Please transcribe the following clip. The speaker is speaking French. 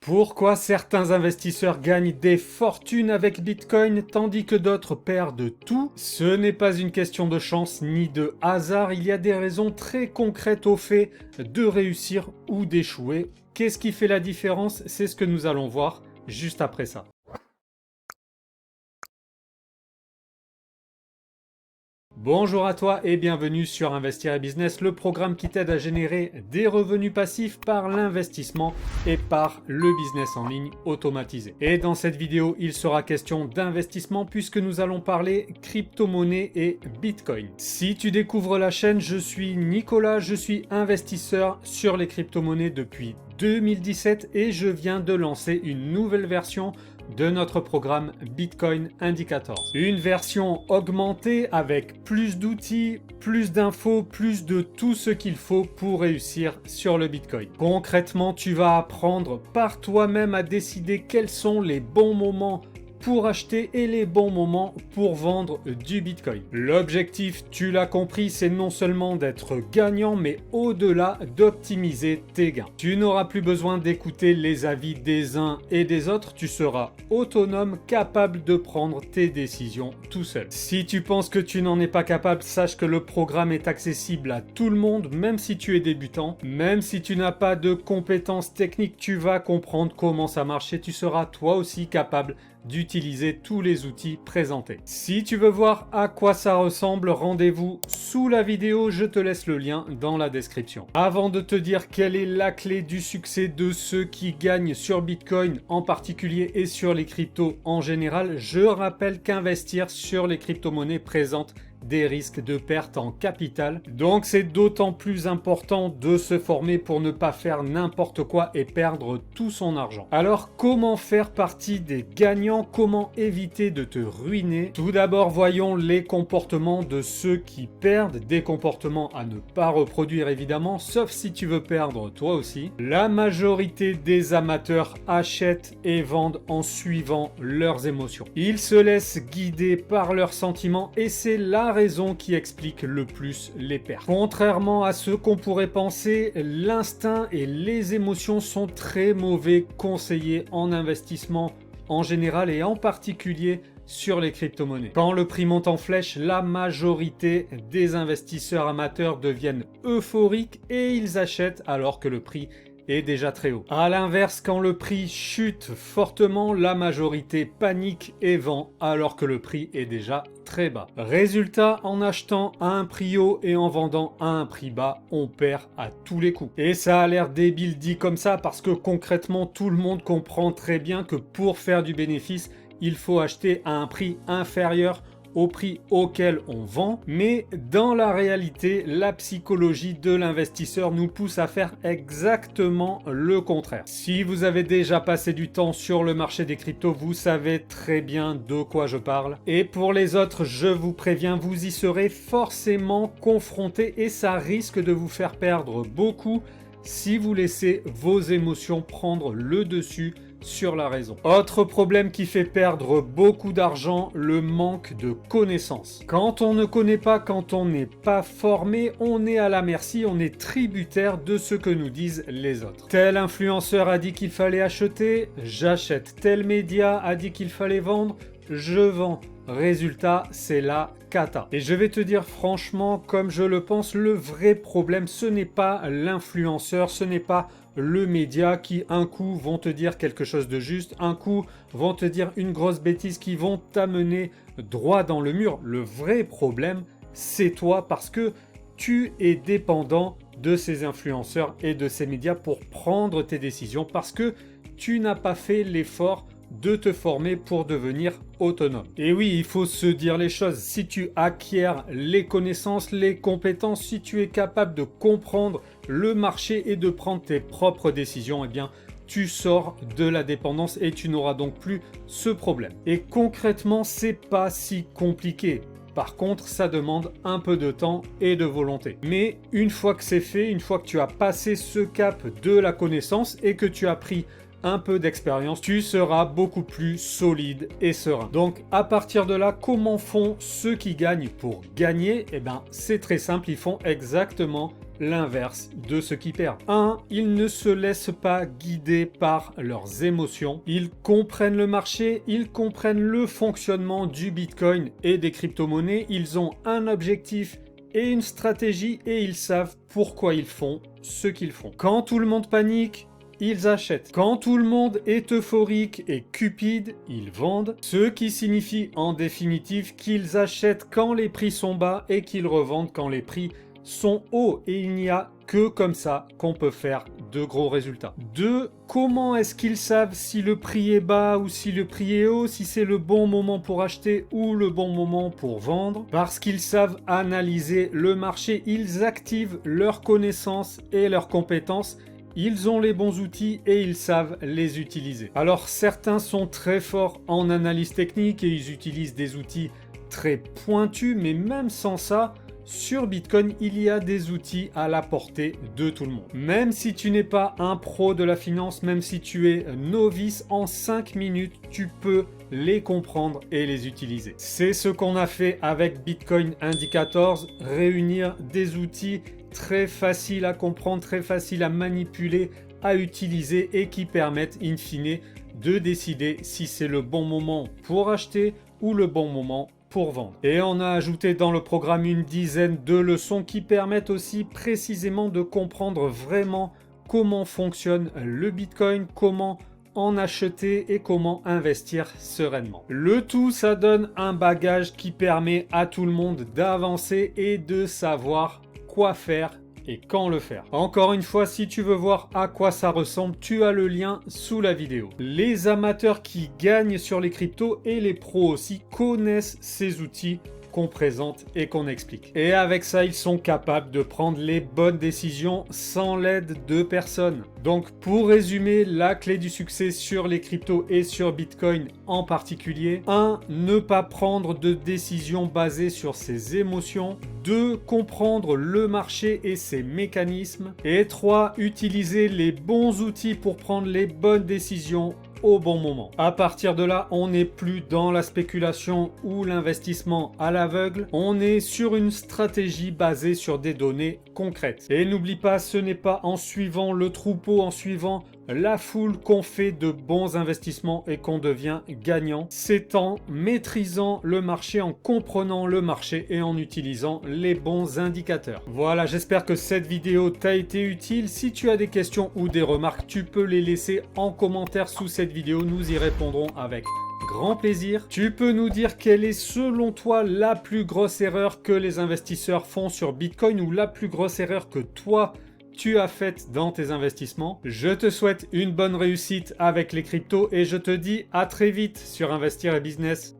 Pourquoi certains investisseurs gagnent des fortunes avec Bitcoin tandis que d'autres perdent tout? Ce n'est pas une question de chance ni de hasard, il y a des raisons très concrètes au fait de réussir ou d'échouer. Qu'est-ce qui fait la différence? C'est ce que nous allons voir juste après ça. Bonjour à toi et bienvenue sur Investir et Business, le programme qui t'aide à générer des revenus passifs par l'investissement et par le business en ligne automatisé. Et dans cette vidéo, il sera question d'investissement puisque nous allons parler crypto-monnaie et Bitcoin. Si tu découvres la chaîne, je suis Nicolas, je suis investisseur sur les crypto-monnaies depuis 2017 et je viens de lancer une nouvelle version de notre programme Bitcoin Indicator. Une version augmentée avec plus d'outils, plus d'infos, plus de tout ce qu'il faut pour réussir sur le Bitcoin. Concrètement, tu vas apprendre par toi-même à décider quels sont les bons moments pour acheter et les bons moments pour vendre du Bitcoin. L'objectif, tu l'as compris, c'est non seulement d'être gagnant, mais au-delà d'optimiser tes gains. Tu n'auras plus besoin d'écouter les avis des uns et des autres, tu seras autonome, capable de prendre tes décisions tout seul. Si tu penses que tu n'en es pas capable, sache que le programme est accessible à tout le monde, même si tu es débutant, même si tu n'as pas de compétences techniques, tu vas comprendre comment ça marche et tu seras toi aussi capable d'utiliser tous les outils présentés. Si tu veux voir à quoi ça ressemble, rendez-vous sous la vidéo, je te laisse le lien dans la description. Avant de te dire quelle est la clé du succès de ceux qui gagnent sur Bitcoin en particulier et sur les cryptos en général, je rappelle qu'investir sur les crypto-monnaies présente des risques de perte en capital. Donc c'est d'autant plus important de se former pour ne pas faire n'importe quoi et perdre tout son argent. Alors comment faire partie des gagnants? Comment éviter de te ruiner? Tout d'abord, voyons les comportements de ceux qui perdent, des comportements à ne pas reproduire évidemment, sauf si tu veux perdre toi aussi. La majorité des amateurs achètent et vendent en suivant leurs émotions. Ils se laissent guider par leurs sentiments et c'est la raison qui explique le plus les pertes. Contrairement à ce qu'on pourrait penser, l'instinct et les émotions sont très mauvais conseillers en investissement en général et en particulier sur les crypto-monnaies. Quand le prix monte en flèche, la majorité des investisseurs amateurs deviennent euphoriques et ils achètent alors que le prix est déjà très haut. A l'inverse, quand le prix chute fortement, la majorité panique et vend alors que le prix est déjà très bas. Résultat, en achetant à un prix haut et en vendant à un prix bas, on perd à tous les coups. Et ça a l'air débile dit comme ça parce que concrètement, tout le monde comprend très bien que pour faire du bénéfice, il faut acheter à un prix inférieur au prix auquel on vend, mais dans la réalité, la psychologie de l'investisseur nous pousse à faire exactement le contraire. Si vous avez déjà passé du temps sur le marché des cryptos, vous savez très bien de quoi je parle. Et pour les autres, je vous préviens, vous y serez forcément confrontés et ça risque de vous faire perdre beaucoup si vous laissez vos émotions prendre le dessus sur la raison. Autre problème qui fait perdre beaucoup d'argent, le manque de connaissances. Quand on ne connaît pas, quand on n'est pas formé, on est à la merci, on est tributaire de ce que nous disent les autres. Tel influenceur a dit qu'il fallait acheter, j'achète. Tel média a dit qu'il fallait vendre, je vends. Résultat, c'est la cata. Et je vais te dire franchement, comme je le pense, le vrai problème, ce n'est pas l'influenceur, ce n'est pas le média qui un coup vont te dire quelque chose de juste, un coup vont te dire une grosse bêtise qui vont t'amener droit dans le mur. Le vrai problème, c'est toi parce que tu es dépendant de ces influenceurs et de ces médias pour prendre tes décisions parce que tu n'as pas fait l'effort de te former pour devenir autonome. Et oui, il faut se dire les choses. Si tu acquiers les connaissances, les compétences, si tu es capable de comprendre le marché et de prendre tes propres décisions, eh bien, tu sors de la dépendance et tu n'auras donc plus ce problème. Et concrètement, c'est pas si compliqué. Par contre, ça demande un peu de temps et de volonté. Mais une fois que c'est fait, une fois que tu as passé ce cap de la connaissance et que tu as pris un peu d'expérience, tu seras beaucoup plus solide et serein. Donc à partir de là, comment font ceux qui gagnent pour gagner? Eh bien, c'est très simple, ils font exactement l'inverse de ceux qui perdent. 1. Ils ne se laissent pas guider par leurs émotions. Ils comprennent le marché, ils comprennent le fonctionnement du Bitcoin et des crypto-monnaies. Ils ont un objectif et une stratégie et ils savent pourquoi ils font ce qu'ils font. Quand tout le monde panique, ils achètent. Quand tout le monde est euphorique et cupide, ils vendent. Ce qui signifie en définitive qu'ils achètent quand les prix sont bas et qu'ils revendent quand les prix sont hauts. Et il n'y a que comme ça qu'on peut faire de gros résultats. 2. Comment est-ce qu'ils savent si le prix est bas ou si le prix est haut, si c'est le bon moment pour acheter ou le bon moment pour vendre? Parce qu'ils savent analyser le marché, ils activent leurs connaissances et leurs compétences. Ils ont les bons outils et ils savent les utiliser. Alors certains sont très forts en analyse technique et ils utilisent des outils très pointus, mais même sans ça, sur Bitcoin, il y a des outils à la portée de tout le monde. Même si tu n'es pas un pro de la finance, même si tu es novice, en 5 minutes, tu peux les comprendre et les utiliser. C'est ce qu'on a fait avec Bitcoin Indicators, réunir des outils très faciles à comprendre, très faciles à manipuler, à utiliser et qui permettent in fine de décider si c'est le bon moment pour acheter ou le bon moment pour vendre. Et on a ajouté dans le programme une dizaine de leçons qui permettent aussi précisément de comprendre vraiment comment fonctionne le Bitcoin, comment en acheter et comment investir sereinement. Le tout, ça donne un bagage qui permet à tout le monde d'avancer et de savoir quoi faire et quand le faire. Encore une fois, si tu veux voir à quoi ça ressemble, tu as le lien sous la vidéo. Les amateurs qui gagnent sur les cryptos et les pros aussi connaissent ces outils qu'on présente et qu'on explique. Et avec ça, ils sont capables de prendre les bonnes décisions sans l'aide de personne. Donc pour résumer, la clé du succès sur les cryptos et sur Bitcoin en particulier: 1. Ne pas prendre de décisions basées sur ses émotions. 2. Comprendre le marché et ses mécanismes. Et 3. Utiliser les bons outils pour prendre les bonnes décisions au bon moment. À partir de là, on n'est plus dans la spéculation ou l'investissement à l'aveugle, on est sur une stratégie basée sur des données concrètes. Et n'oublie pas, ce n'est pas en suivant le troupeau, en suivant la foule qu'on fait de bons investissements et qu'on devient gagnant. C'est en maîtrisant le marché, en comprenant le marché et en utilisant les bons indicateurs. Voilà, j'espère que cette vidéo t'a été utile. Si tu as des questions ou des remarques, tu peux les laisser en commentaire sous cette vidéo. Nous y répondrons avec grand plaisir. Tu peux nous dire quelle est selon toi la plus grosse erreur que les investisseurs font sur Bitcoin ou la plus grosse erreur que toi tu as faite dans tes investissements. Je te souhaite une bonne réussite avec les cryptos et je te dis à très vite sur Investir et Business.